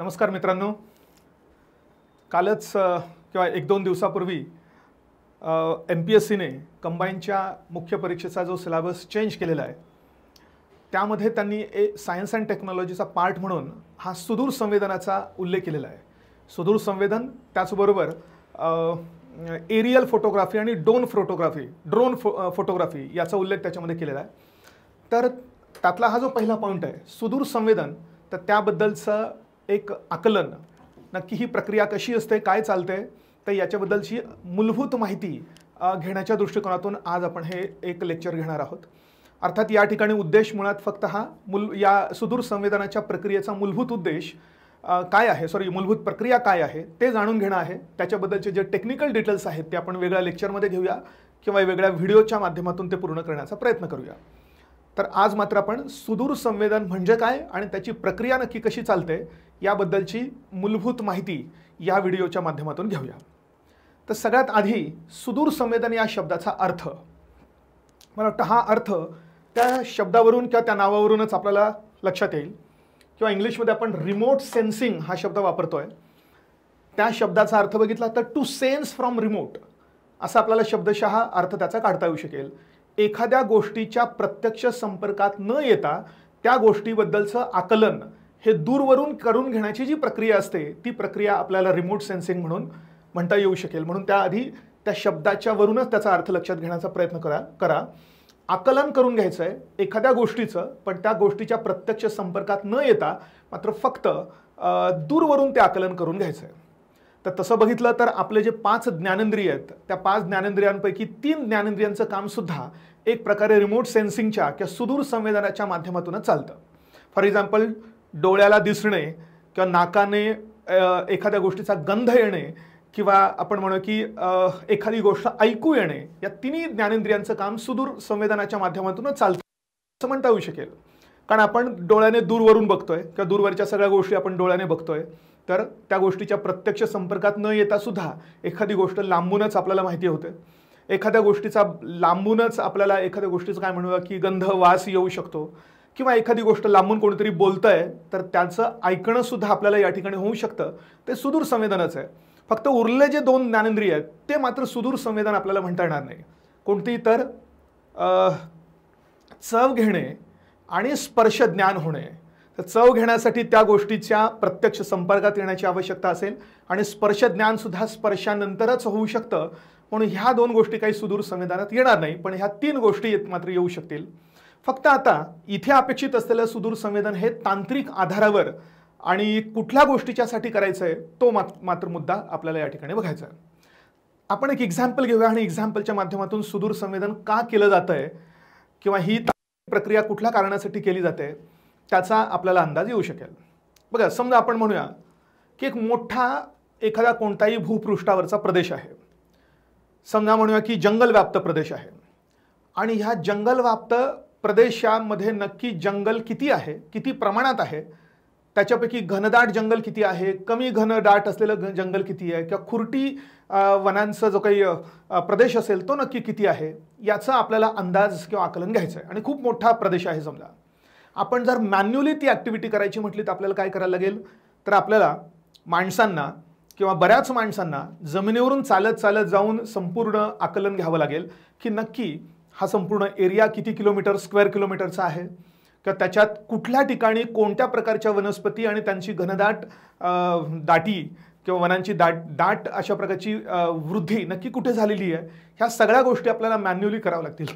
नमस्कार मित्रांनो, कालच किंवा एक दोन दिवसापूर्वी MPSCने कंबाईनच्या मुख्य परीक्षेचा जो सिलेबस चेंज केलेला आहे त्यामध्ये त्यांनी सायन्स अँड टेक्नॉलॉजीचा पार्ट म्हणून हा सुदूर संवेदनाचा उल्लेख केलेला आहे। सुदूर संवेदन त्याचबरोबर एरियल फोटोग्राफी आणि ड्रोन फोटोग्राफी याचा उल्लेख त्याच्यामध्ये केलेला आहे। तर त्यातला हा जो पहिला पॉइंट आहे सुदूर संवेदन, तर त्याबद्दलचं एक आकलन, नक्की ही प्रक्रिया कशी असते, काय चालते, तर याच्याबद्दलची मूलभूत माहिती घेण्याच्या दृष्टिकोनातून आज आपण हे एक लेक्चर घेणार आहोत। अर्थात या ठिकाणी उद्देश मुळात फक्त या सुदूर संवेदनाच्या प्रक्रियेचा मूलभूत उद्देश काय आहे, मूलभूत प्रक्रिया काय आहे ते जाणून घेणं आहे। त्याच्याबद्दलचे जे टेक्निकल डिटेल्स आहेत ते आपण वेगळ्या लेक्चरमध्ये घेऊया किंवा वेगळ्या व्हिडिओच्या माध्यमातून ते पूर्ण करण्याचा प्रयत्न करूया। तर आज मात्र आपण सुदूर संवेदन म्हणजे काय आणि त्याची प्रक्रिया नक्की कशी चालते याबद्दलची मूलभूत माहिती या व्हिडिओच्या माध्यमातून घेऊया। तर सगळ्यात आधी सुदूर संवेदन या शब्दाचा अर्थ, मला वाटतं हा अर्थ त्या शब्दावरून किंवा त्या नावावरूनच आपल्याला लक्षात येईल, किंवा इंग्लिशमध्ये आपण रिमोट सेन्सिंग हा शब्द वापरतोय, त्या शब्दाचा अर्थ बघितला तर टू सेन्स फ्रॉम रिमोट असा आपल्याला शब्दशः अर्थ त्याचा काढता येऊ शकेल। एखाद्या गोष्टीच्या प्रत्यक्ष संपर्कात न येता त्या गोष्टीबद्दलचं आकलन हे दूरवरून करून घेण्याची जी प्रक्रिया असते ती प्रक्रिया आपल्याला रिमोट सेन्सिंग म्हणून म्हणता येऊ शकेल। म्हणून त्याआधी त्या शब्दाच्या वरूनच त्याचा अर्थ लक्षात घेण्याचा प्रयत्न करा। आकलन करून घ्यायचं आहे एखाद्या गोष्टीचं, पण त्या गोष्टीच्या प्रत्यक्ष संपर्कात न येता मात्र फक्त दूरवरून ते आकलन करून घ्यायचं आहे। तर तसं बघितलं तर आपले जे 5 ज्ञानेंद्रिय आहेत त्या 5 ज्ञानेंद्रियांपैकी 3 ज्ञानेंद्रियांचं काम सुद्धा एक प्रकारे रिमोट सेन्सिंगच्या किंवा सुदूर संवेदनाच्या माध्यमातूनच चालतं। फॉर एक्झाम्पल, डोळ्याला दिसणे किंवा नाकाने एखाद्या गोष्टीचा गंध येणे किंवा आपण म्हणू की एखादी गोष्ट ऐकू येणे, या तिन्ही ज्ञानेंद्रियांचं काम सुदूर संवेदनाच्या माध्यमातूनच चालतं असं म्हणता येऊ शकेल। कारण आपण डोळ्याने दूरवरून बघतोय किंवा दूरवरच्या सगळ्या गोष्टी आपण डोळ्याने बघतोय, तर त्या गोष्टीच्या प्रत्यक्ष संपर्कात न येता सुद्धा एखादी गोष्ट लांबूनच आपल्याला माहिती होते। एखाद्या गोष्टीचा लांबूनच आपल्याला एखाद्या गोष्टीचं काय म्हणूया की गंध, वास येऊ शकतो, किंवा एखादी गोष्ट लांबून कोणीतरी बोलतंय तर त्याचं ऐकणं सुद्धा आपल्याला या ठिकाणी होऊ शकतं। ते सुदूर संवेदनच आहे। फक्त उरले जे 2 ज्ञानेंद्रिय आहेत ते मात्र सुदूर संवेदन आपल्याला म्हणता येणार नाही। कोणती तर चव घेणे आणि स्पर्श ज्ञान होणे। तर चव घेण्यासाठी त्या गोष्टीच्या प्रत्यक्ष संपर्कात येण्याची आवश्यकता असेल आणि स्पर्श ज्ञान सुद्धा स्पर्शानंतरच होऊ शकतं, म्हणून ह्या 2 गोष्टी काही सुदूर संवेदनात येणार नाही, पण ह्या 3 गोष्टी मात्र येऊ शकतील। फक्त आता इथे अपेक्षित असलेलं सुदूर संवेदन हे तांत्रिक आधारावर आणि कुठल्या गोष्टीच्यासाठी करायचं आहे तो मात्र मुद्दा आपल्याला या ठिकाणी बघायचा आहे। आपण एक एक्झाम्पल घेऊया आणि एक्झाम्पलच्या माध्यमातून सुदूर संवेदन का केलं जातंय किंवा ही प्रक्रिया कुठल्या कारणासाठी केली जाते त्याचा आपल्याला अंदाज येऊ शकेल। बघा, समजा आपण म्हणूया की एक मोठा एखादा कोणताही भूपृष्ठावरचा प्रदेश आहे, समजा म्हणूया की जंगलव्याप्त प्रदेश आहे, आणि ह्या जंगलव्याप्त प्रदेशामध्ये नक्की जंगल किती आहे, किती प्रमाणात आहे, त्याच्यापैकी घनदाट जंगल किती आहे, कमी घनदाट असलेलं जंगल किती आहे, किंवा खुरटी वनांचा जो काही प्रदेश असेल तो नक्की किती आहे, याचा आपल्याला अंदाज किंवा आकलन घ्यायचं आहे। आणि खूप मोठा प्रदेश आहे समजा, आपण जर मॅन्युअली ती ॲक्टिव्हिटी करायची म्हटली तर आपल्याला काय करायला लागेल, तर आपल्याला माणसांना किंवा बऱ्याच माणसांना जमिनीवरून चालत चालत जाऊन संपूर्ण आकलन घ्यावं लागेल की नक्की हा संपूर्ण एरिया किती स्क्वेअर किलोमीटरचा आहे, किंवा त्याच्यात कुठल्या ठिकाणी कोणत्या प्रकारच्या वनस्पती आणि त्यांची घनदाट दाटी किंवा वनांची दाट अशा प्रकारची वृद्धी नक्की कुठे झालेली आहे, ह्या सगळ्या गोष्टी आपल्याला मॅन्युअली कराव्या लागतील।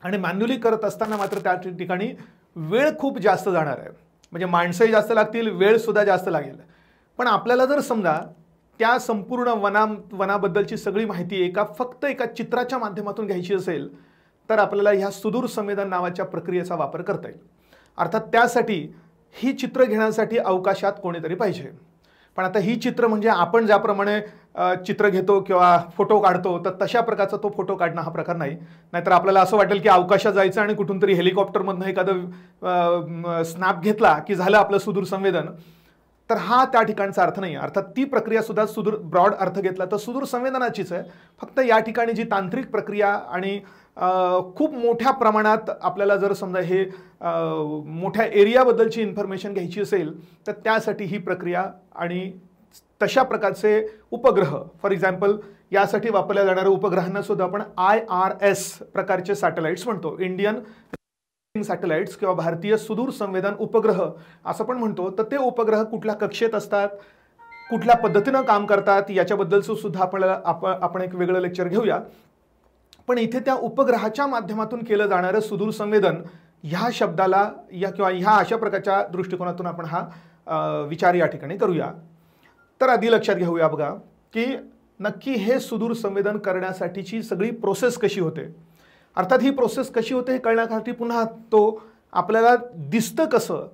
आणि मॅन्युअली करत असताना मात्र त्या ठिकाणी वेळ खूप जास्त जाणार आहे, म्हणजे माणसंही जास्त लागतील, वेळ सुद्धा जास्त लागेल। पण आपल्याला जर समजा त्या संपूर्ण वनाबद्दलची सगळी माहिती फक्त एका चित्राच्या माध्यमातून घ्यायची असेल तर आपल्याला ह्या सुदूर संवेदन नावाच्या प्रक्रियेचा वापर करता येईल। अर्थात त्यासाठी ही चित्र घेण्यासाठी अवकाशात कोणीतरी पाहिजे। पण आता ही चित्र म्हणजे आपण ज्याप्रमाणे चित्र घेतो किंवा फोटो काढतो तर तशा प्रकारचा तो फोटो काढणं हा प्रकार नाही। नाहीतर आपल्याला असं वाटेल की अवकाशात जायचं आणि कुठून तरी हेलिकॉप्टरमधनं एखादं स्नॅप घेतला की झालं आपलं सुदूर संवेदन। तर हा त्या ठिकाणचा अर्थ नाही. अर्थात ती प्रक्रिया सुद्धा सुदूर ब्रॉड अर्थ घेतला तर सुदूर संवेदनाचीच आहे. फक्त या ठिकाणी जी तांत्रिक प्रक्रिया आणि खूप मोठ्या प्रमाणात आपल्याला जर समजा हे मोठ्या एरियाबद्दलची इन्फॉर्मेशन घ्यायची असेल तर त्यासाठी ही प्रक्रिया आणि तशा प्रकारचे उपग्रह, फॉर एक्झाम्पल यासाठी वापरल्या जाणाऱ्या उपग्रहांना सुद्धा आपण IRS प्रकारचे सॅटेलाइट्स म्हणतो, इंडियन सॅटेलाइट्स किंवा भारतीय सुदूर संवेदन उपग्रह असं पण म्हणतो. तर ते उपग्रह कुठल्या कक्षेत असतात, कुठल्या पद्धतीनं काम करतात याच्याबद्दलचं सुद्धा आपल्याला आपण एक वेगळं लेक्चर घेऊया. पण इथे त्या उपग्रहाच्या माध्यमातून केलं जाणारं सुदूर संवेदन ह्या शब्दाला किंवा ह्या अशा प्रकारच्या दृष्टिकोनातून आपण हा विचार या ठिकाणी करूया. तर आधी लक्षात घेऊया बघा की नक्की हे सुदूर संवेदन करण्यासाठीची सगळी प्रोसेस कशी होते. अर्थात ही प्रोसेस कशी होते हे कळण्यासाठी पुन्हा तो आपल्याला दिसतं कसं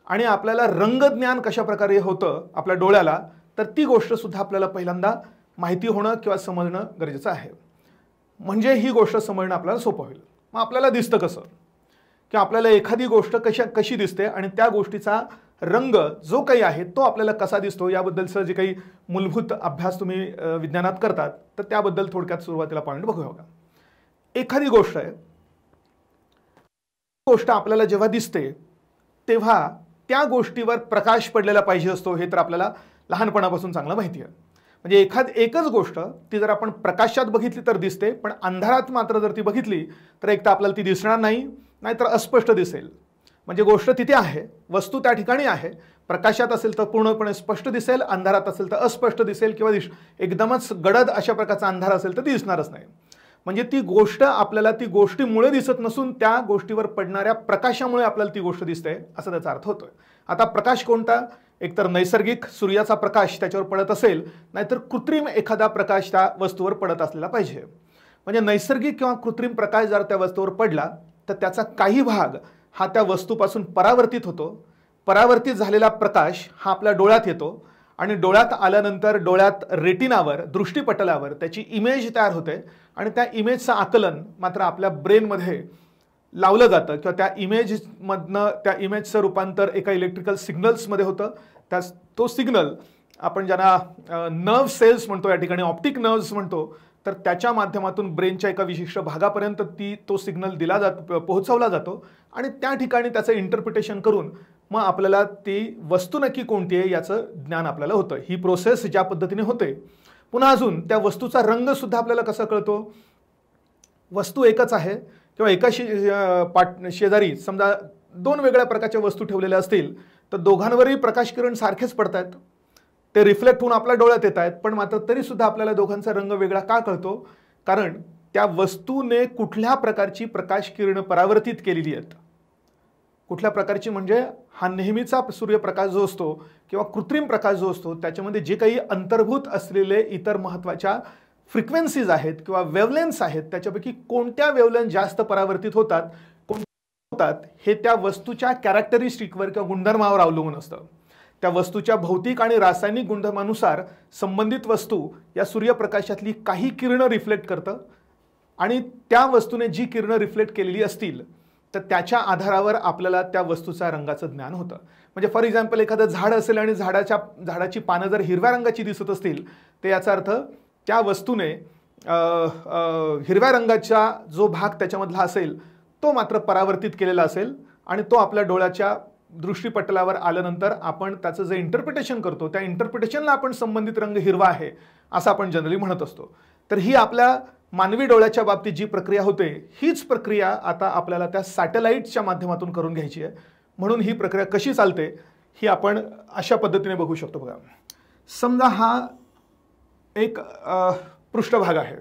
आणि आपल्याला रंगज्ञान कशा प्रकारे होतं आपल्या डोळ्याला, तर ती गोष्ट सुद्धा आपल्याला पहिल्यांदा माहिती होणं किंवा समजणं गरजेचं आहे. म्हणजे ही गोष्ट समजणं आपल्याला सोपं होईल. मग आपल्याला दिसतं कसं की आपल्याला एखादी गोष्ट कशी दिसते आणि त्या गोष्टीचा रंग जो काही आहे तो आपल्याला कसा दिसतो याबद्दलचं जे काही मूलभूत अभ्यास तुम्ही विज्ञानात करतात तर त्याबद्दल थोडक्यात सुरुवातीला पॉईंट बघूया बघा. एखादी गोष्ट आहे, गोष्ट आपल्याला जेव्हा दिसते तेव्हा त्या गोष्टीवर प्रकाश पडलेला पाहिजे असतो हे तर आपल्याला लहानपणापासून चांगलं माहिती आहे. म्हणजे एकच गोष्ट ती जर आपण प्रकाशात बघितली तर दिसते, पण अंधारात मात्र जर ती बघितली तर एक तर आपल्याला ती दिसणार नाही, नाहीतर अस्पष्ट दिसेल. म्हणजे गोष्ट तिथे आहे, वस्तू त्या ठिकाणी आहे, प्रकाशात असेल तर पूर्णपणे स्पष्ट दिसेल, अंधारात असेल तर अस्पष्ट दिसेल किंवा एकदमच गडद अशा प्रकारचा अंधार असेल तर दिसणारच नाही. म्हणजे ती गोष्ट आपल्याला ती गोष्टीमुळे दिसत नसून त्या गोष्टीवर पडणाऱ्या प्रकाशामुळे आपल्याला ती गोष्ट दिसते असं त्याचा अर्थ होतोय. आता प्रकाश कोणता, एकतर नैसर्गिक सूर्याचा प्रकाश त्याच्यावर पडत असेल, नाहीतर कृत्रिम एखादा प्रकाश त्या वस्तूवर पडत असलेला पाहिजे. म्हणजे नैसर्गिक किंवा कृत्रिम प्रकाश जर त्या वस्तूवर पडला तर त्याचा काही भाग हा त्या वस्तूपासून परावर्तित होतो. परावर्तित झालेला प्रकाश हा आपल्या डोळ्यात येतो आणि डोळ्यात आल्यानंतर डोळ्यात रेटिनावर, दृष्टीपटलावर त्याची इमेज तयार होते आणि त्या इमेजचं आकलन मात्र आपल्या ब्रेनमध्ये लावलं जातं किंवा त्या इमेजमधनं त्या इमेजचं रूपांतर एका इलेक्ट्रिकल सिग्नल्समध्ये होतं. तो सिग्नल आपण ज्यांना नर्व्ह सेल्स म्हणतो, या ठिकाणी ऑप्टिक नर्व्स म्हणतो, तर त्याच्या माध्यमातून ब्रेनच्या एका विशिष्ट भागापर्यंत तो सिग्नल पोहोचवला जातो आणि त्या ठिकाणी त्याचं इंटरप्रिटेशन करून मग आपल्याला ती वस्तू नक्की कोणती आहे याचं ज्ञान आपल्याला होतं. ही प्रोसेस ज्या पद्धतीने होते. पुन्हा अजून त्या वस्तूचा रंग सुद्धा आपल्याला कसा कळतो. वस्तू एकच आहे किंवा एका शेजारी समजा दोन वेगळ्या प्रकारच्या वस्तू ठेवलेल्या असतील तर दोघांवरही प्रकाश किरण सारखेच पडतात, ते रिफ्लेक्ट होऊन आपल्या डोळ्यात येत आहेत, पण मात्र तरी सुद्धा आपल्याला दोघांचा रंग वेगळा का कळतो, कारण त्या वस्तूने कुठल्या प्रकारची प्रकाश किरण परावर्तित केलेली आहेत. कुठल्या प्रकारची म्हणजे हा नेहमीचा सूर्यप्रकाश जो असतो किंवा कृत्रिम प्रकाश जो असतो त्याच्यामध्ये जे काही अंतर्भूत असलेले इतर महत्त्वाच्या फ्रिक्वेन्सीज आहेत किंवा वेवलेन्स आहेत त्याच्यापैकी कोणत्या वेवलेन्स जास्त परावर्तित होतात हे त्या वस्तूच्या कॅरेक्टरिस्टिकवर किंवा गुणधर्मावर अवलंबून असतं. त्या वस्तूच्या भौतिक आणि रासायनिक गुणधर्मानुसार संबंधित वस्तू या सूर्यप्रकाशातली काही किरणं रिफ्लेक्ट करतं आणि त्या वस्तूने जी किरणं रिफ्लेक्ट केलेली असतील तर त्याच्या आधारावर आपल्याला त्या वस्तूचा रंगाचं ज्ञान होतं. म्हणजे फॉर एक्झाम्पल एखादं झाड असेल आणि झाडाची पानं जर हिरव्या रंगाची दिसत असतील तर याचा अर्थ त्या वस्तूने हिरव्या रंगाचा जो भाग त्याच्यामधला असेल तो मात्र परावर्तित केलेला असेल आणि तो आपल्या डोळ्याच्या दृष्टीपटलावर आल्यानंतर आपण त्याचं जे इंटरप्रिटेशन करतो त्या इंटरप्रिटेशनला आपण संबंधित रंग हिरवा आहे असं आपण जनरली म्हणत असतो. तर ही आपल्या मानवी डोळ्याच्या बाबतीत जी प्रक्रिया होते हीच प्रक्रिया आता आपल्याला त्या सॅटेलाइट्सच्या माध्यमातून करून घ्यायची आहे. म्हणून ही प्रक्रिया कशी चालते ही आपण अशा पद्धतीने बघू शकतो. बघा, समजा हा एक पृष्ठभाग आहे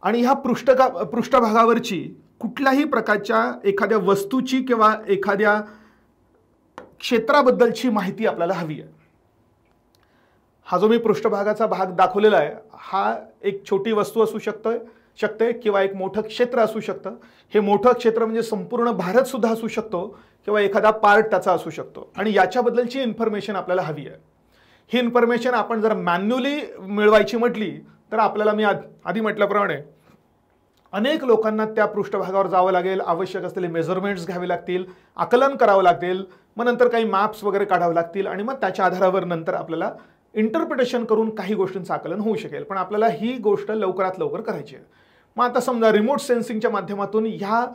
आणि ह्या पृष्ठभागावरची कुठल्याही प्रकारच्या एखाद्या वस्तूची किंवा एखाद्या क्षेत्राबद्दलची माहिती आपल्याला हवी आहे. हा जो मी पृष्ठभागाचा भाग दाखवलेला आहे हा एक छोटी वस्तू असू शकते किंवा एक मोठं क्षेत्र असू शकतं. हे मोठं क्षेत्र म्हणजे संपूर्ण भारत सुद्धा असू शकतो किंवा एखादा पार्ट त्याचा असू शकतो आणि याच्याबद्दलची इन्फॉर्मेशन आपल्याला हवी आहे. ही इन्फॉर्मेशन आपण जर मॅन्युअली मिळवायची म्हटली तर आपल्याला मी आधी म्हटल्याप्रमाणे अनेक लोकांना त्या पृष्ठभागावर जावं लागेल, आवश्यक असलेले मेजरमेंट्स घ्यावे लागतील, आकलन करावं लागेल, मग नंतर काही मॅप्स वगैरे काढावे लागतील आणि मग त्याच्या आधारावर नंतर आपल्याला इंटरप्रिटेशन करून काही गोष्टींचं आकलन होऊ शकेल. पण आपल्याला ही गोष्ट लवकरात लवकर करायची आहे. मग आता समजा रिमोट सेन्सिंगच्या माध्यमातून ह्या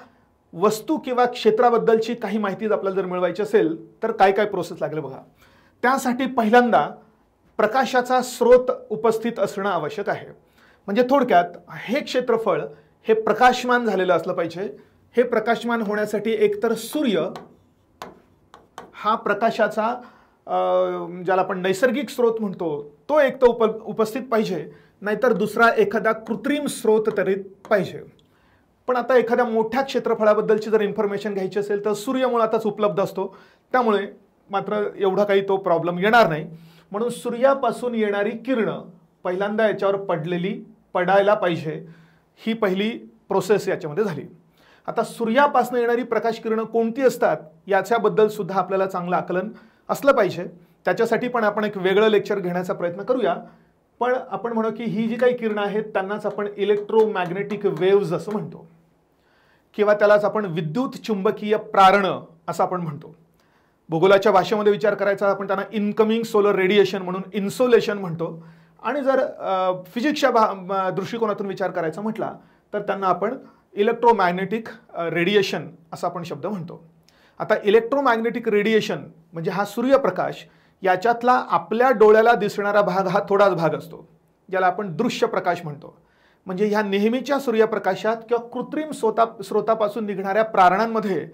वस्तू किंवा क्षेत्राबद्दलची काही माहिती आपल्याला जर मिळवायची असेल तर काय काय प्रोसेस लागेल बघा. त्यासाठी पहिल्यांदा प्रकाशाचा स्रोत उपस्थित असणं आवश्यक आहे. म्हणजे थोडक्यात हे क्षेत्रफळ हे प्रकाशमान झालेलं असलं पाहिजे. हे प्रकाशमान होण्यासाठी एकतर सूर्य हा प्रकाशाचा ज्याला आपण नैसर्गिक स्रोत म्हणतो तो एक तर उपस्थित पाहिजे, नाहीतर दुसरा एखादा कृत्रिम स्रोत तरी पाहिजे. पण आता एखाद्या मोठ्या क्षेत्रफळाबद्दलची जर इन्फॉर्मेशन घ्यायची असेल तर सूर्य मुळातच उपलब्ध असतो, त्यामुळे मात्र एवढा काही तो प्रॉब्लेम येणार नाही. म्हणून सूर्यापासून येणारी किरणं पहिल्यांदा याच्यावर पडायला पाहिजे, ही पहिली प्रोसेस याच्यामध्ये झाली. आता सूर्यापासून येणारी प्रकाश किरणं कोणती असतात याच्याबद्दल सुद्धा आपल्याला चांगलं आकलन असलं पाहिजे. त्याच्यासाठी पण आपण एक वेगळं लेक्चर घेण्याचा प्रयत्न करूया. पण आपण म्हणू की ही जी काही किरणं आहेत त्यांनाच आपण इलेक्ट्रोमॅग्नेटिक वेव्ज असं म्हणतो, किंवा त्यालाच आपण विद्युत चुंबकीय प्रारणं असं आपण म्हणतो. भूगोलाच्या भाषेमध्ये विचार करायचा आपण त्यांना इनकमिंग सोलर रेडिएशन म्हणून इन्सोलेशन म्हणतो. आणि जर फिजिक्सच्या दृष्टिकोनातून विचार करायचा म्हटला तर त्यांना आपण इलेक्ट्रोमॅग्नेटिक रेडिएशन असा आपण शब्द म्हणतो. आता इलेक्ट्रोमॅग्नेटिक रेडिएशन म्हणजे हा सूर्यप्रकाश, याच्यातला आपल्या डोळ्याला दिसणारा भाग हा थोडाच भाग असतो, ज्याला आपण दृश्य प्रकाश म्हणतो. म्हणजे ह्या नेहमीच्या सूर्यप्रकाशात किंवा कृत्रिम स्रोतापासून निघणाऱ्या प्रारणांमध्ये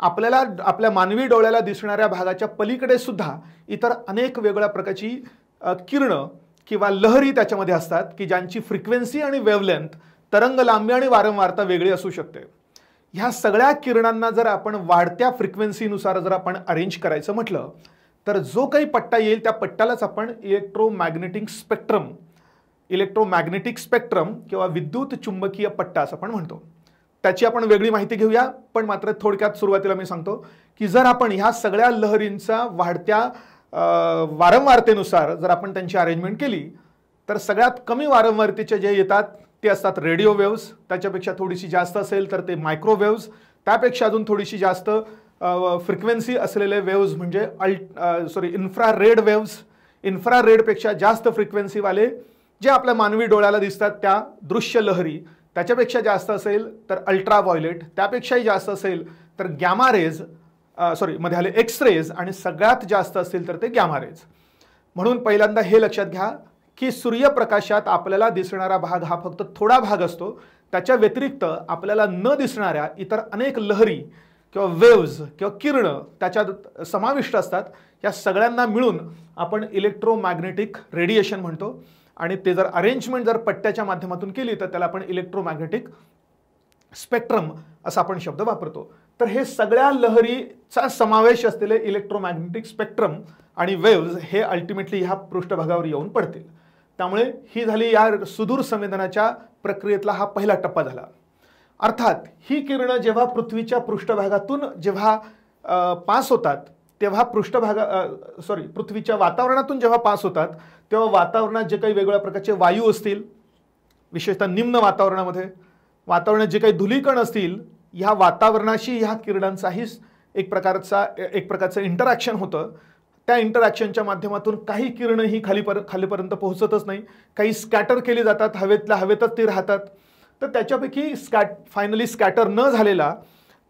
आपल्याला आपल्या मानवी डोळ्याला दिसणाऱ्या भागाच्या पलीकडे सुद्धा इतर अनेक वेगळ्या प्रकारची किरणं किंवा लहरी त्याच्यामध्ये असतात की ज्यांची फ्रिक्वेन्सी आणि वेव्हलेंथ, तरंग लांबी आणि वारंवारता वेगळी असू शकते. ह्या सगळ्या किरणांना जर आपण वाढत्या फ्रिक्वेन्सीनुसार जर आपण अरेंज करायचं म्हटलं तर जो काही पट्टा येईल त्या पट्ट्यालाच आपण इलेक्ट्रोमॅग्नेटिक स्पेक्ट्रम किंवा विद्युत चुंबकीय पट्टा असं आपण म्हणतो. त्याची आपण वेगळी माहिती घेऊया. पण मात्र थोडक्यात सुरुवातीला मी सांगतो की जर आपण ह्या सगळ्या लहरींचा वाढत्या वारंवारतेनुसार जर आपण त्यांची अरेंजमेंट केली तर सगळ्यात कमी वारंवारतेचे जे येतात ते असतात रेडिओ वेव्स, त्याच्यापेक्षा थोडीशी जास्त असेल तर ते मायक्रोवेव्स, त्यापेक्षा अजून थोडीशी जास्त फ्रिक्वेन्सी असलेले वेव्स म्हणजे इन्फ्रारेड वेव्स, इन्फ्रारेडपेक्षा जास्त फ्रिक्वेन्सीवाले जे आपल्या मानवी डोळ्याला दिसतात त्या दृश्य लहरी, त्याच्यापेक्षा जास्त असेल तर अल्ट्राव्हायोलेट, त्यापेक्षाही जास्त असेल तर गॅमा रेज, मध्ये आले एक्स रेज, आणि सगळ्यात जास्त असेल तर ते गॅमा रेज. म्हणून पहिल्यांदा हे लक्षात घ्या की सूर्यप्रकाशात आपल्याला दिसणारा भाग हा फक्त थोडा भाग असतो. त्याच्या व्यतिरिक्त आपल्याला न दिसणाऱ्या इतर अनेक लहरी किंवा वेव्ज किंवा किरणं त्याच्यात समाविष्ट असतात. या सगळ्यांना मिळून आपण इलेक्ट्रोमॅग्नेटिक रेडिएशन म्हणतो. आणि ते जर अरेंजमेंट जर पट्ट्याच्या माध्यमातून केली तर त्याला आपण इलेक्ट्रोमॅग्नेटिक स्पेक्ट्रम असा आपण शब्द वापरतो. तर हे सगळ्या लहरीचा समावेश असलेले इलेक्ट्रोमॅग्नेटिक स्पेक्ट्रम आणि वेव्ज हे अल्टिमेटली ह्या पृष्ठभागावर येऊन पडतील. त्यामुळे ही झाली या सुदूर संवेदनाच्या प्रक्रियेतला हा पहिला टप्पा झाला. अर्थात ही किरणं जेव्हा पृथ्वीच्या पृष्ठभागातून जेव्हा पास होतात तेव्हा पृथ्वीच्या वातावरणातून जेव्हा पास होतात तेव्हा वातावरणात जे काही वेगवेगळ्या प्रकारचे वायू असतील, विशेषतः निम्न वातावरणात जे काही धुलीकण असतील, ह्या वातावरणाशी ह्या किरणांचाही एक प्रकारचं इंटरॅक्शन होतं. त्या इंटरॅक्शनच्या माध्यमातून काही किरणं ही खालीपर्यंत पोहोचतच नाही, काही स्कॅटर केली जातात, हवेतच ती राहतात. तर त्याच्यापैकी फायनली स्कॅटर न झालेला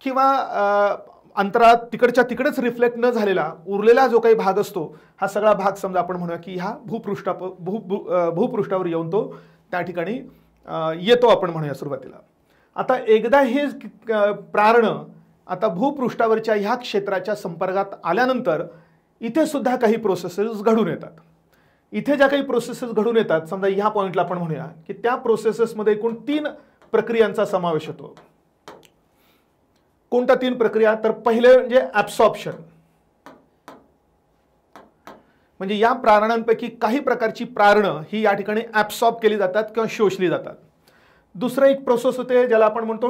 किंवा अंतराळात तिकडेच रिफ्लेक्ट न झालेला उरलेला जो काही भाग असतो, हा सगळा भाग समजा आपण म्हणूया की हा भूपृष्ठावर येऊन तो त्या ठिकाणी येतो आपण म्हणूया सुरुवातीला. आता एकदा हे प्रारणं आता भूपृष्ठावरच्या ह्या क्षेत्राच्या संपर्कात आल्यानंतर इथे सुद्धा काही प्रोसेसेस घडून येतात. इथे ज्या काही प्रोसेसेस घडून येतात समजा ह्या पॉइंटला आपण म्हणूया की त्या प्रोसेसेसमध्ये एकूण 3 प्रक्रियांचा समावेश होतो. कोणत्या 3 प्रक्रिया? तर पहिले म्हणजे ॲब्सॉर्प्शन, म्हणजे या प्रारणांपैकी काही प्रकारची प्रारणं ही या ठिकाणी ॲब्सॉर्ब केली जातात किंवा शोषली जातात. दुसरं एक प्रोसेस होते ज्याला आपण म्हणतो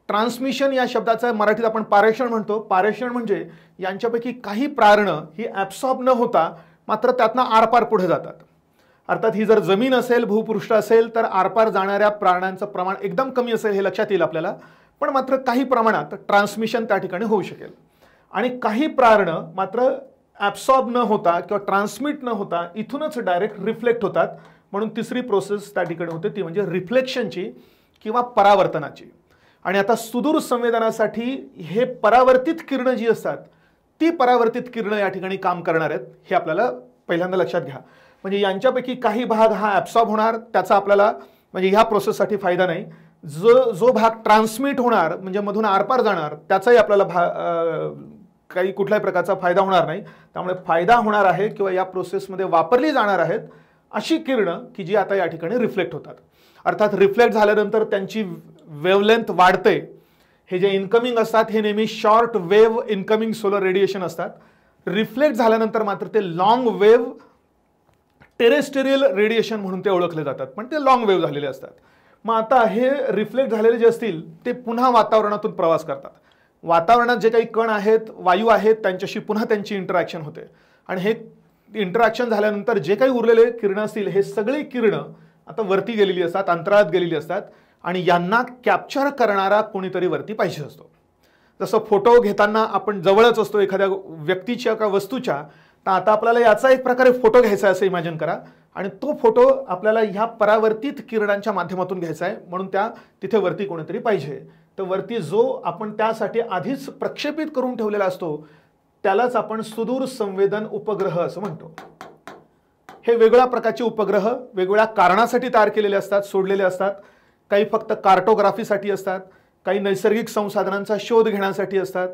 ट्रान्समिशन या शब्दाचा मराठीत आपण पारेषण म्हणतो. पारेषण म्हणजे यांच्यापैकी काही प्रारणं ही ॲब्सॉर्ब न होता मात्र त्यातनं आरपार पुढे जातात. अर्थात ही जर जमीन असेल, भूपृष्ठ असेल, तर आरपार जाणाऱ्या प्राण्यांचं प्रमाण एकदम कमी असेल हे लक्षात येईल आपल्याला. पण मात्र काही प्रमाणात ट्रान्समिशन त्या ठिकाणी होऊ शकेल. आणि काही प्राणं मात्र ॲब्सॉर्ब न होता किंवा ट्रान्समिट न होता इथूनच डायरेक्ट रिफ्लेक्ट होतात. म्हणून तिसरी प्रोसेस त्या ठिकाणी होते ती म्हणजे रिफ्लेक्शनची किंवा परावर्तनाची. आणि आता सुदूर संवेदनासाठी हे परावर्तित किरणं जी असतात ती परावर्तित किरणं या ठिकाणी काम करणार आहेत हे आपल्याला पहिल्यांदा लक्षात घ्या. म्हणजे यांच्यापैकी काही भाग हा ॲब्सॉर्ब होणार, त्याचा आपल्याला म्हणजे ह्या प्रोसेससाठी फायदा नाही. जो भाग ट्रान्समिट होणार म्हणजे मधून आरपार जाणार त्याचाही आपल्याला काही कुठल्याही प्रकारचा फायदा होणार नाही. त्यामुळे फायदा होणार आहे किंवा या प्रोसेसमध्ये वापरली जाणार आहेत अशी किरणं की जी आता या ठिकाणी रिफ्लेक्ट होतात. अर्थात रिफ्लेक्ट झाल्यानंतर त्यांची वेव्हलेंथ वाढते. हे जे इनकमिंग असतात हे नेहमी short wave incoming solar radiation असतात. रिफ्लेक्ट झाल्यानंतर मात्र ते लॉंग वेव्ह टेरेस्टेरियल रेडिएशन म्हणून ते ओळखले जातात, पण ते लॉंग वेव्ह झालेले असतात. मग आता हे रिफ्लेक्ट झालेले जे असतील ते पुन्हा वातावरणातून प्रवास करतात. वातावरणात जे काही कण आहेत, वायू आहेत, त्यांच्याशी पुन्हा त्यांची इंटरॅक्शन होते. आणि हे इंटरॅक्शन झाल्यानंतर जे काही उरलेले किरणं असतील हे सगळी किरणं आता वरती गेलेली असतात, अंतराळात गेलेली असतात. आणि यांना कॅप्चर करणारा कोणीतरी वरती पाहिजे असतो. जसं फोटो घेताना आपण जवळच असतो एखाद्या व्यक्तीच्या का वस्तूच्या, तर आता आपल्याला याचा एक प्रकारे फोटो घ्यायचा आहे असं इमॅजिन करा. आणि तो फोटो आपल्याला ह्या परावर्तित किरणांच्या माध्यमातून घ्यायचा आहे. म्हणून तिथे वरती कोणीतरी पाहिजे. तर वरती जो आपण त्यासाठी आधीच प्रक्षेपित करून ठेवलेला असतो त्यालाच आपण सुदूर संवेदन उपग्रह असं म्हणतो. हे वेगवेगळ्या प्रकारचे उपग्रह वेगवेगळ्या कारणासाठी तयार केलेले असतात, सोडलेले असतात. काही फक्त कार्टोग्राफीसाठी असतात, काही नैसर्गिक संसाधनांचा शोध घेण्यासाठी असतात,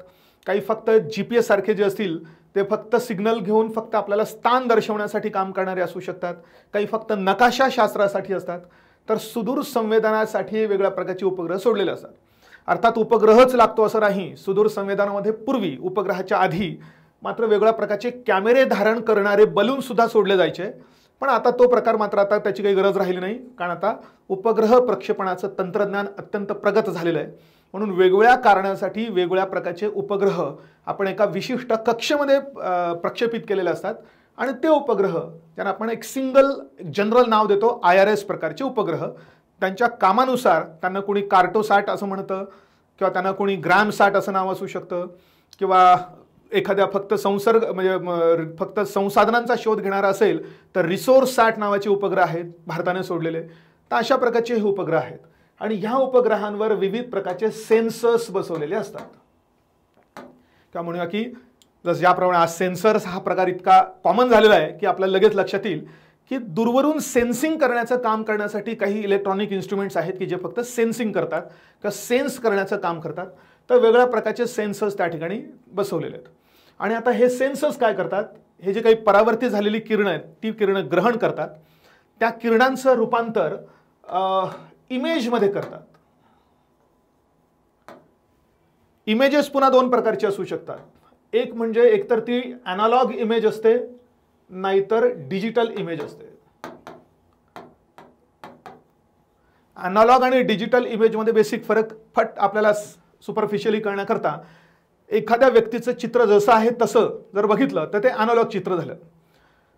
काही फक्त GPS सारखे जे असतील ते फक्त सिग्नल घेऊन फक्त आपल्याला स्थान दर्शवण्यासाठी काम करणारे असू शकतात, काही फक्त नकाशा शास्त्रासाठी असतात. तर सुदूर संवेदनासाठी वेगवेगळ्या प्रकारचे उपग्रह सोडलेले असतात. अर्थात उपग्रहच लागतो असं नाही. सुदूर संवेदनामध्ये पूर्वी उपग्रहाच्या आधी मात्र वेगवेगळ्या प्रकारचे कॅमेरे धारण करणारे बलून सुद्धा सोडले जायचे. पण आता तो प्रकार मात्र आता त्याची काही गरज राहिली नाही, कारण आता उपग्रह प्रक्षेपणाचं तंत्रज्ञान अत्यंत प्रगत झालेलं आहे. म्हणून वेगवेगळ्या कारणासाठी वेगवेगळ्या प्रकारचे उपग्रह आपण एका विशिष्ट कक्षेमध्ये प्रक्षेपित केलेले असतात. आणि ते उपग्रह त्यांना आपण एक सिंगल जनरल नाव देतो IRS प्रकारचे उपग्रह. त्यांच्या कामानुसार त्यांना कोणी कार्टोसॅट असं म्हणतं किंवा त्यांना कोणी ग्रॅमसॅट असं नाव असू शकतं, किंवा एखाद्या फक्त फक्त संसाधनांचा शोध घेणारा असेल तर रिसोर्स सॅट नावाचे उपग्रह आहेत भारताने सोडलेले. तर अशा प्रकारचे हे उपग्रह आहेत. आणि ह्या उपग्रहांवर विविध प्रकारचे सेन्सर्स बसवलेले असतात. किंवा म्हणूया की जसं ज्याप्रमाणे आज सेन्सर्स हा प्रकार इतका कॉमन झालेला आहे की आपल्याला लगेच लक्षात येईल की दूरवरून सेन्सिंग करण्याचं काम करण्यासाठी काही इलेक्ट्रॉनिक इन्स्ट्रुमेंट्स आहेत की जे फक्त सेन्सिंग करतात किंवा सेन्स करण्याचं काम करतात. तर वेगळ्या प्रकारचे सेन्सर्स त्या ठिकाणी बसवलेले आहेत. आणि आता हे सेन्सर्स काय करतात, हे जे काही परावर्तित झालेली किरणं आहेत ती किरणं ग्रहण करतात. त्या किरणांचं रूपांतर इमेजमध्ये करतात. इमेजेस पुन्हा दोन प्रकारचे असू शकतात. एक म्हणजे एकतर ती ॲनालॉग इमेज असते, नाहीतर डिजिटल इमेज असते. ॲनालॉग आणि डिजिटल इमेजमध्ये बेसिक फरक फट आपल्याला सुपरफिशियली करण्याकरता एखाद्या व्यक्तीचं चित्र जसं आहे तसं जर बघितलं तर ते ॲनालॉग चित्र झालं.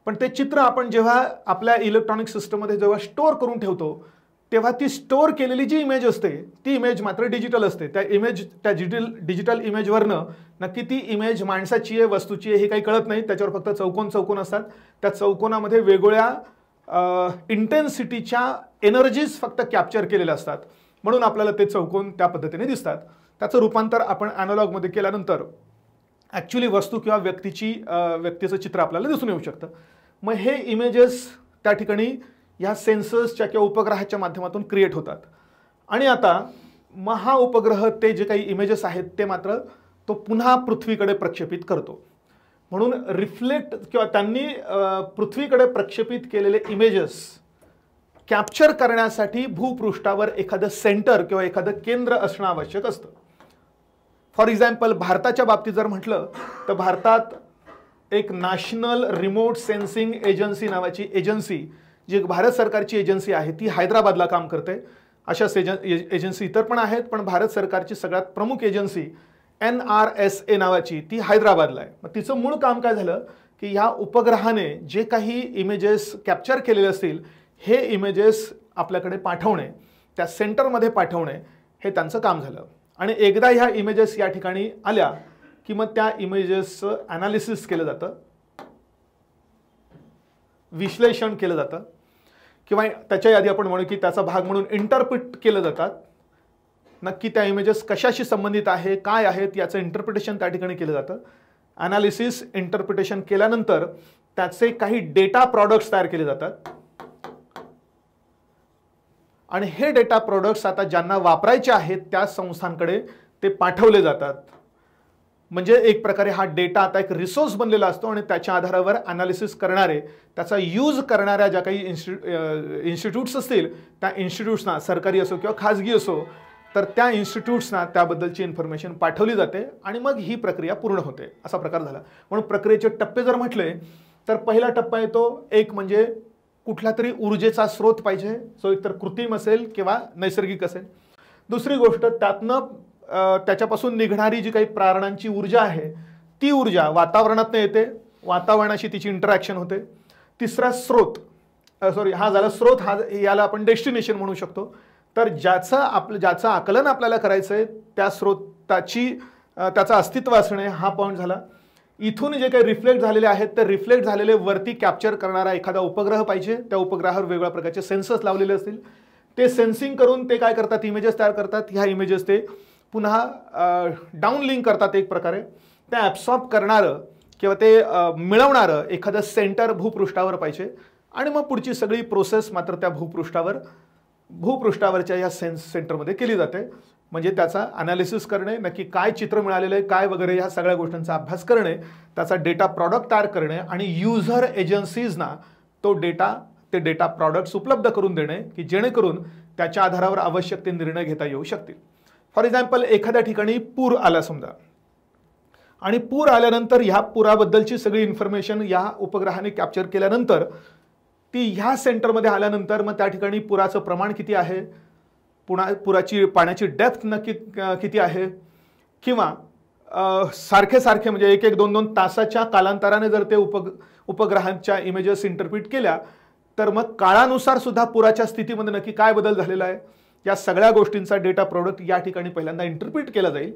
पण ते चित्र आपण जेव्हा आपल्या इलेक्ट्रॉनिक सिस्टममध्ये जेव्हा स्टोअर करून ठेवतो तेव्हा ती स्टोअर केलेली जी इमेज असते ती इमेज मात्र डिजिटल असते. त्या डिजिटल इमेजवरनं नक्की ती इमेज माणसाची आहे, वस्तूची आहे हे काही कळत नाही. त्याच्यावर फक्त चौकोन चौकोन असतात. त्या चौकोनामध्ये वेगवेगळ्या इंटेन्सिटीच्या एनर्जीज फक्त कॅप्चर केलेल्या असतात. म्हणून आपल्याला ते चौकोन त्या पद्धतीने दिसतात. त्याचं रूपांतर आपण ॲनालॉगमध्ये केल्यानंतर ॲक्च्युली वस्तू किंवा व्यक्तीचं चित्र आपल्याला दिसून येऊ शकतं. मग हे इमेजेस त्या ठिकाणी ह्या सेन्सर्सच्या किंवा उपग्रहाच्या माध्यमातून क्रिएट होतात. आणि आता मग हा उपग्रह ते जे काही इमेजेस आहेत ते मात्र तो पुन्हा पृथ्वीकडे प्रक्षेपित करतो. म्हणून रिफ्लेक्ट किंवा त्यांनी पृथ्वीकडे प्रक्षेपित केलेले इमेजेस कॅप्चर करण्यासाठी भूपृष्ठावर एखादं सेंटर किंवा एखादं केंद्र असणं आवश्यक असतं. फॉर एक्झाम्पल भारताच्या बाबतीत जर म्हटलं तर भारतात एक नॅशनल रिमोट सेन्सिंग एजन्सी नावाची एजन्सी जी भारत सरकारची एजन्सी आहे ती हैदराबादला काम करते. अशाच एजन्सी इतर पण आहेत, पण भारत सरकारची सगळ्यात प्रमुख एजन्सी NRSA नावाची ती हैदराबादला आहे. मग तिचं मूळ काम काय झालं की ह्या उपग्रहाने जे काही इमेजेस कॅप्चर केलेले असतील हे इमेजेस आपल्याकडे पाठवणे, त्या सेंटरमध्ये पाठवणे हे त्यांचं काम झालं. आणि एकदा ह्या इमेजेस या ठिकाणी आल्या की मग त्या इमेजेसचं ॲनालिसिस केलं जातं, विश्लेषण केलं जातं, किंवा त्याच्या आधी आपण म्हणू की त्याचा भाग म्हणून इंटरप्रिट केलं जातात. नक्की त्या इमेजेस कशाशी संबंधित आहे, काय आहेत याचं इंटरप्रिटेशन त्या ठिकाणी केलं जातं. ॲनालिसिस इंटरप्रिटेशन केल्यानंतर त्याचे काही डेटा प्रॉडक्ट्स तयार केले जातात आणि हे डेटा प्रॉडक्ट्स आता ज्यांना वापरायचे आहेत त्या संस्थांकडे ते पाठवले जातात. म्हणजे एक प्रकारे हा डेटा आता एक रिसोर्स बनलेला असतो आणि त्याच्या आधारावर ॲनालिसिस करणारे, त्याचा यूज करणाऱ्या ज्या काही इन्स्टिट्यूट्स असतील त्या इन्स्टिट्यूट्सना, सरकारी असो किंवा खाजगी असो, तर त्या इन्स्टिट्यूट्सना त्याबद्दलची इन्फॉर्मेशन पाठवली जाते आणि मग ही प्रक्रिया पूर्ण होते. असा प्रकार झाला. म्हणून प्रक्रियेचे टप्पे जर म्हटले तर पहिला टप्पा येतो एक म्हणजे कुठला तरी ऊर्जेचा स्रोत पाहिजे, जो एकतर कृत्रिम असेल किंवा नैसर्गिक असेल. दुसरी गोष्ट त्यातनं त्याच्यापासून निघणारी जी काही प्रारणांची ऊर्जा आहे ती ऊर्जा वातावरणातनं येते, वातावरणाशी तिची इंटरॅक्शन होते. तिसरा स्रोत, हा झाला स्रोत, हा याला आपण डेस्टिनेशन म्हणू शकतो. तर ज्याचं आकलन आपल्याला करायचं आहे त्या स्रोताची त्याचं अस्तित्व असणे हा पॉईंट झाला. इथून जे काही रिफ्लेक्ट झालेले आहेत ते रिफ्लेक्ट झालेले वरती कॅप्चर करणारा एखादा उपग्रह पाहिजे. त्या उपग्रहावर वेगवेगळ्या प्रकारचे सेन्सर्स लावलेले असतील. ते सेन्सिंग करून ते काय करतात, इमेजेस तयार करतात. ह्या इमेजेस ते पुन्हा डाऊन लिंक करतात एक प्रकारे. ते ॲब्सॉर्ब करणारं किंवा ते मिळवणारं एखादं सेंटर भूपृष्ठावर पाहिजे आणि मग पुढची सगळी प्रोसेस मात्र त्या भूपृष्ठावरच्या या सेंटरमध्ये केली जाते. म्हणजे त्याचा ॲनालिसिस करणे, नक्की काय चित्र मिळालेलं आहे काय वगैरे ह्या सगळ्या गोष्टींचा अभ्यास करणे, त्याचा डेटा प्रॉडक्ट तयार करणे आणि युजर एजन्सीजना ते डेटा प्रॉडक्ट्स उपलब्ध करून देणे की जेणेकरून त्याच्या आधारावर आवश्यक ते निर्णय घेता येऊ शकतील. फॉर एक्झाम्पल एखाद्या ठिकाणी पूर आला समजा आणि पूर आल्यानंतर ह्या पुराबद्दलची सगळी इन्फॉर्मेशन या उपग्रहाने कॅप्चर केल्यानंतर ती ह्या सेंटरमध्ये आल्यानंतर मग त्या ठिकाणी पुराचं प्रमाण किती आहे, पुराची पाण्याची डेप्थ नक्की किती आहे, किंवा सारखे म्हणजे 1-2 तासाच्या कालांतराने जर ते उपग्रहांच्या इमेजेस इंटरप्रिट केल्या तर मग काळानुसार सुद्धा पुराच्या स्थितीमध्ये नक्की काय बदल झालेला आहे या सगळ्या गोष्टींचा डेटा प्रॉडक्ट या ठिकाणी पहिल्यांदा इंटरप्रिट केला जाईल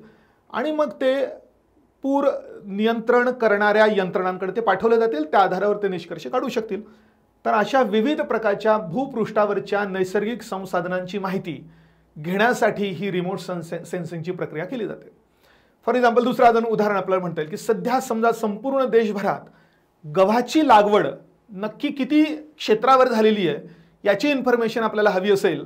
आणि मग ते पूर नियंत्रण करणाऱ्या यंत्रणांकडे ते पाठवले जातील. त्या आधारावर ते निष्कर्ष काढू शकतील. तर अशा विविध प्रकारच्या भूपृष्ठावरच्या नैसर्गिक संसाधनांची माहिती घेण्यासाठी ही रिमोट सेन्सिंगची प्रक्रिया केली जाते. फॉर एक्झाम्पल दुसरं अजून उदाहरण आपल्याला म्हणता येईल की सध्या समजा संपूर्ण देशभरात गव्हाची लागवड नक्की किती क्षेत्रावर झालेली आहे याची इन्फॉर्मेशन आपल्याला हवी असेल,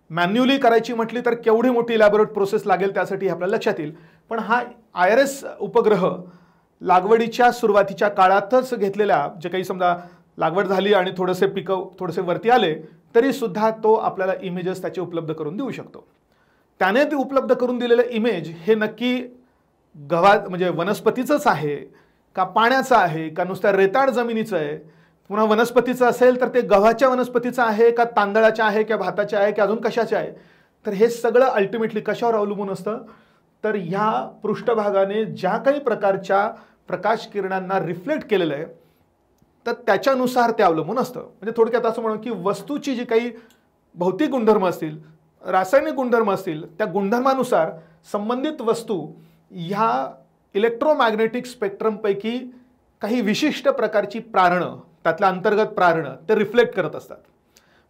मॅन्युअली करायची म्हटली तर केवढी मोठी इलॅबोरेट प्रोसेस लागेल त्यासाठी आपल्याला लक्षात येईल. पण हा IRS उपग्रह लागवडीच्या सुरुवातीच्या काळातच घेतलेल्या जे काही समजा लागवड झाली आणि थोडेसे वरती आले तरी सुद्धा तो आपल्याला इमेजेस त्याचे उपलब्ध करून देऊ शकतो. त्याने ते उपलब्ध करून दिलेले इमेज हे नक्की म्हणजे वनस्पतीचंच आहे का पाण्याचं आहे का नुसत्या रेताड जमिनीचं आहे, पुन्हा वनस्पतीचं असेल तर ते गव्हाच्या वनस्पतीचं आहे का तांदळाच्या आहे का भाताच्या आहे की अजून कशाचे आहे. तर हे सगळं अल्टिमेटली कशावर अवलंबून असतं तर ह्या पृष्ठभागाने ज्या काही प्रकारच्या प्रकाश किरणांना रिफ्लेक्ट केलेलं आहे तर त्याच्यानुसार ते अवलंबून असतं. म्हणजे थोडक्यात असं म्हणू की वस्तूची जी काही भौतिक गुणधर्म असतील, रासायनिक गुणधर्म असतील, त्या गुणधर्मानुसार संबंधित वस्तू ह्या इलेक्ट्रोमॅग्नेटिक स्पेक्ट्रमपैकी काही विशिष्ट प्रकारची प्रारणं, त्यातल्या अंतर्गत प्रारणं ते रिफ्लेक्ट करत असतात.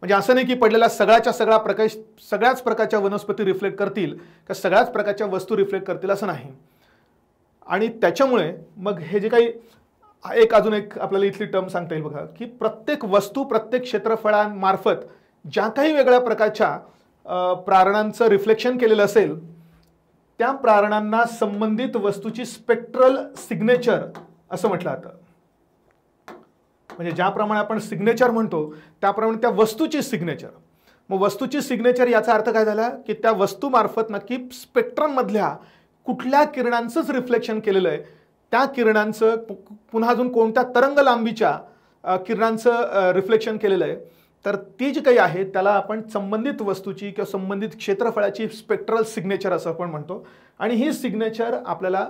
म्हणजे असं नाही की पडलेला सगळ्या प्रकाश सगळ्याच प्रकारच्या वनस्पती रिफ्लेक्ट करतील किंवा सगळ्याच प्रकारच्या वस्तू रिफ्लेक्ट करतील असं नाही. आणि त्याच्यामुळे मग हे जे काही अजून एक आपल्याला इथली टर्म सांगता येईल बघा की प्रत्येक वस्तू प्रत्येक क्षेत्रफळांमार्फत ज्या काही वेगळ्या प्रकारच्या प्रारणांचं रिफ्लेक्शन केलेलं असेल त्या प्रारणांना संबंधित वस्तूची स्पेक्ट्रल सिग्नेचर असं म्हटलं जातं. म्हणजे ज्याप्रमाणे आपण सिग्नेचर म्हणतो त्याप्रमाणे त्या वस्तूची सिग्नेचर. मग वस्तूची सिग्नेचर याचा अर्थ काय झाला की त्या वस्तूमार्फत नक्की स्पेक्ट्रममधल्या कुठल्या किरणांचंच रिफ्लेक्शन केलेलं आहे, त्या किरणांचं पुन्हा अजून कोणत्या तरंग लांबीच्या किरणांचं रिफ्लेक्शन केलेलं आहे. तर ती जी काही आहे त्याला आपण संबंधित वस्तूची किंवा संबंधित क्षेत्रफळाची स्पेक्ट्रल सिग्नेचर असं आपण म्हणतो. आणि ही सिग्नेचर आपल्याला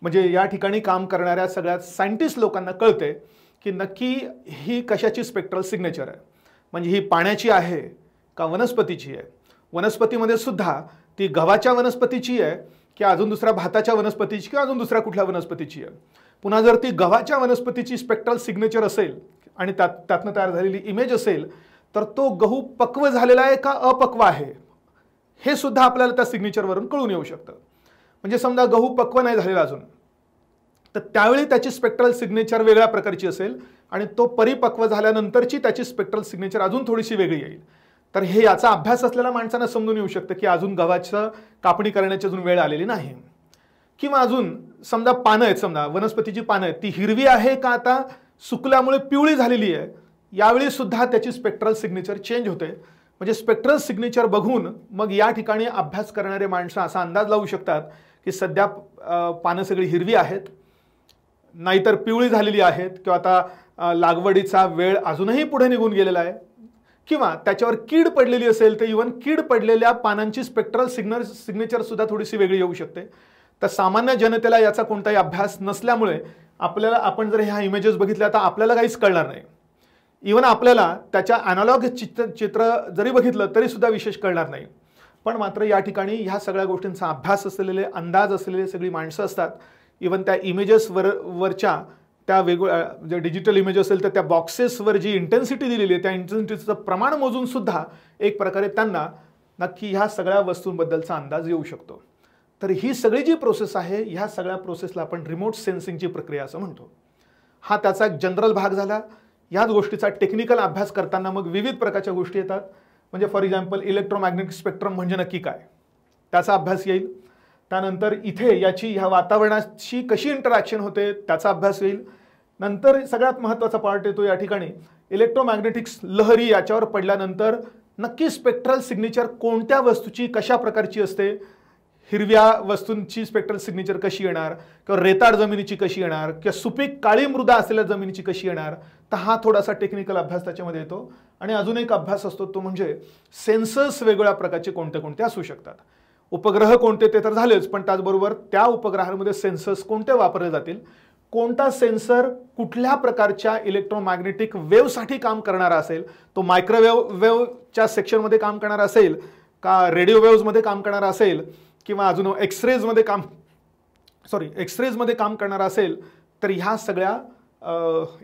म्हणजे या ठिकाणी काम करणाऱ्या सगळ्या सायंटिस्ट लोकांना कळते की नक्की ही कशाची स्पेक्ट्रल सिग्नेचर आहे, म्हणजे ही पाण्याची आहे का वनस्पतीची आहे, वनस्पतीमध्ये सुद्धा ती गव्हाच्या वनस्पतीची आहे की अजून दुसऱ्या भाताच्या वनस्पतीची किंवा अजून दुसऱ्या कुठल्या वनस्पतीची आहे. पुन्हा जर ती गव्हाच्या वनस्पतीची स्पेक्ट्रल सिग्नेचर असेल आणि त्यातनं तयार झालेली इमेज असेल तर तो गहू पक्व झालेला आहे का अपक्व आहे हे सुद्धा आपल्याला त्या सिग्नेचरवरून कळून येऊ शकतं. म्हणजे समजा गहू पक्व नाही झालेला अजून, तर त्यावेळी त्याची स्पेक्ट्रल सिग्नेचर वेगळ्या प्रकारची असेल आणि तो परिपक्व झाल्यानंतरची त्याची स्पेक्ट्रल सिग्नेचर अजून थोडीशी वेगळी येईल. तर हे याचा अभ्यास असलेल्या माणसांना समजून येऊ शकतं की अजून गव्हाचं कापणी करण्याची अजून वेळ आलेली नाही. किंवा अजून समजा पानं आहेत, समजा वनस्पतीची पानं आहेत, ती हिरवी आहे का आता सुकल्यामुळे पिवळी झालेली आहे, यावेळी सुद्धा त्याची स्पेक्ट्रल सिग्नेचर चेंज होते. म्हणजे स्पेक्ट्रल सिग्नेचर बघून मग या ठिकाणी अभ्यास करणारे माणसं असा अंदाज लावू शकतात की सध्या पानं सगळी हिरवी आहेत, नाहीतर पिवळी झालेली आहेत, किंवा आता लागवडीचा वेळ अजूनही पुढे निघून गेलेला आहे, किंवा त्याच्यावर कीड पडलेली असेल तर इव्हन कीड पडलेल्या पानांची स्पेक्ट्रल सिग्नेचर सुद्धा थोडीशी वेगळी येऊ शकते. तर सामान्य जनतेला याचा कोणताही अभ्यास नसल्यामुळे आपण जर ह्या इमेजेस बघितल्या तर आपल्याला काहीच कळणार नाही. इव्हन आपल्याला त्याच्या अॅनालॉग चित्र जरी बघितलं तरी सुद्धा विशेष कळणार नाही. पण मात्र या ठिकाणी ह्या सगळ्या गोष्टींचा अभ्यास असलेले, अंदाज असलेले सगळी माणसं असतात. इव्हन त्या इमेजेसवरच्या त्या वेगवेगळ्या जे डिजिटल इमेज असेल तर त्या बॉक्सेसवर जी इंटेन्सिटी दिलेली आहे त्या इंटेन्सिटीचं प्रमाण मोजून सुद्धा एक प्रकारे त्यांना नक्की ह्या सगळ्या वस्तूंबद्दलचा अंदाज येऊ शकतो. तर ही सगळी जी प्रोसेस आहे ह्या सगळ्या प्रोसेसला आपण रिमोट सेन्सिंगची प्रक्रिया असं म्हणतो. हा त्याचा एक जनरल भाग झाला. ह्याच गोष्टीचा टेक्निकल अभ्यास करताना मग विविध प्रकारच्या गोष्टी येतात. म्हणजे फॉर एक्झाम्पल इलेक्ट्रोमॅग्नेटिक स्पेक्ट्रम म्हणजे नक्की काय, त्याचा अभ्यास येईल. त्यानंतर इथे याची ह्या वातावरणाशी कशी इंटरॅक्शन होते त्याचा अभ्यास येईल. नंतर सगळ्यात महत्त्वाचा पार्ट येतो या ठिकाणी इलेक्ट्रोमॅग्नेटिक्स लहरी याच्यावर पडल्यानंतर नक्की स्पेक्ट्रल सिग्नेचर कोणत्या वस्तूची कशा प्रकारची असते, हिरव्या वस्तूंची स्पेक्ट्रल सिग्नेचर कशी येणार, किंवा रेताड जमिनीची कशी येणार, किंवा सुपीक काळी मृदा असलेल्या जमिनीची कशी येणार. तर हा थोडासा टेक्निकल अभ्यास त्याच्यामध्ये येतो. आणि अजून एक अभ्यास असतो तो म्हणजे सेन्सर्स वेगवेगळ्या प्रकारचे कोणते कोणते असू शकतात. उपग्रह कोणते ते तर झालेच, पण त्याचबरोबर त्या उपग्रहांमध्ये सेन्सर्स कोणते वापरले जातील, कोणता सेन्सर कुठल्या प्रकारच्या इलेक्ट्रोमॅग्नेटिक वेव्हसाठी काम करणारा असेल, तो मायक्रोवेव्हच्या सेक्शनमध्ये काम करणारा असेल का रेडिओ वेव्हमध्ये काम करणारा असेल किंवा अजून एक्सरेजमध्ये काम करणारा असेल, तर ह्या सगळ्या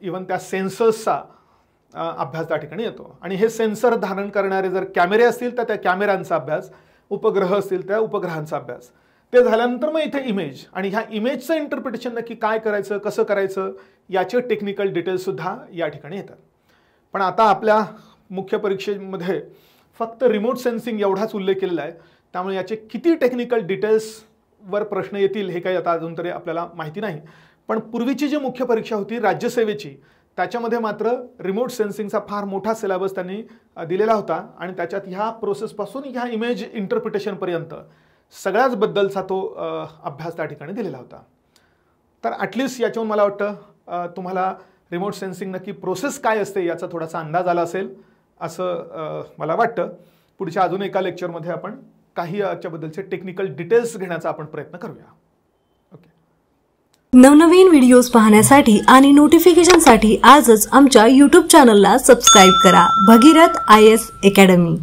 इव्हन त्या सेन्सर्सचा अभ्यास त्या ठिकाणी येतो. आणि हे सेन्सर धारण करणारे जर कॅमेरे असतील तर त्या कॅमेऱ्यांचा अभ्यास, उपग्रह असतील त्या उपग्रहांचा अभ्यास. ते झाल्यानंतर मग इथे इमेज, आणि ह्या इमेजचं इंटरप्रिटेशन नक्की काय करायचं, कसं करायचं याचे टेक्निकल डिटेल्स सुद्धा या ठिकाणी येतात. पण आता आपल्या मुख्य परीक्षेमध्ये फक्त रिमोट सेन्सिंग एवढाच उल्लेख केलेला आहे, त्यामुळे याचे किती टेक्निकल डिटेल्सवर प्रश्न येतील हे काही आता अजून तरी आपल्याला माहिती नाही. पण पूर्वीची जी मुख्य परीक्षा होती राज्यसेवेची, त्याच्यामध्ये मात्र रिमोट सेन्सिंगचा फार मोठा सिलेबस त्यांनी दिलेला होता आणि त्याच्यात ह्या प्रोसेसपासून ह्या इमेज इंटरप्रिटेशनपर्यंत सगळ्याच बद्दलचा तो अभ्यास त्या ठिकाणी दिलेला होता. तर ॲटलिस्ट याच्यावरून मला वाटतं तुम्हाला रिमोट सेन्सिंग नक्की प्रोसेस काय असते याचा थोडासा अंदाज आला असेल असं मला वाटतं. पुढच्या अजून एका लेक्चरमध्ये आपण काही याच्याबद्दलचे टेक्निकल डिटेल्स घेण्याचा आपण प्रयत्न करूया. नवनवीन व्हिडिओज पाहण्यासाठी आणि नोटिफिकेशनसाठी आजच आमच्या YouTube चॅनलला सबस्क्राईब करा. Bhagirath IAS academy.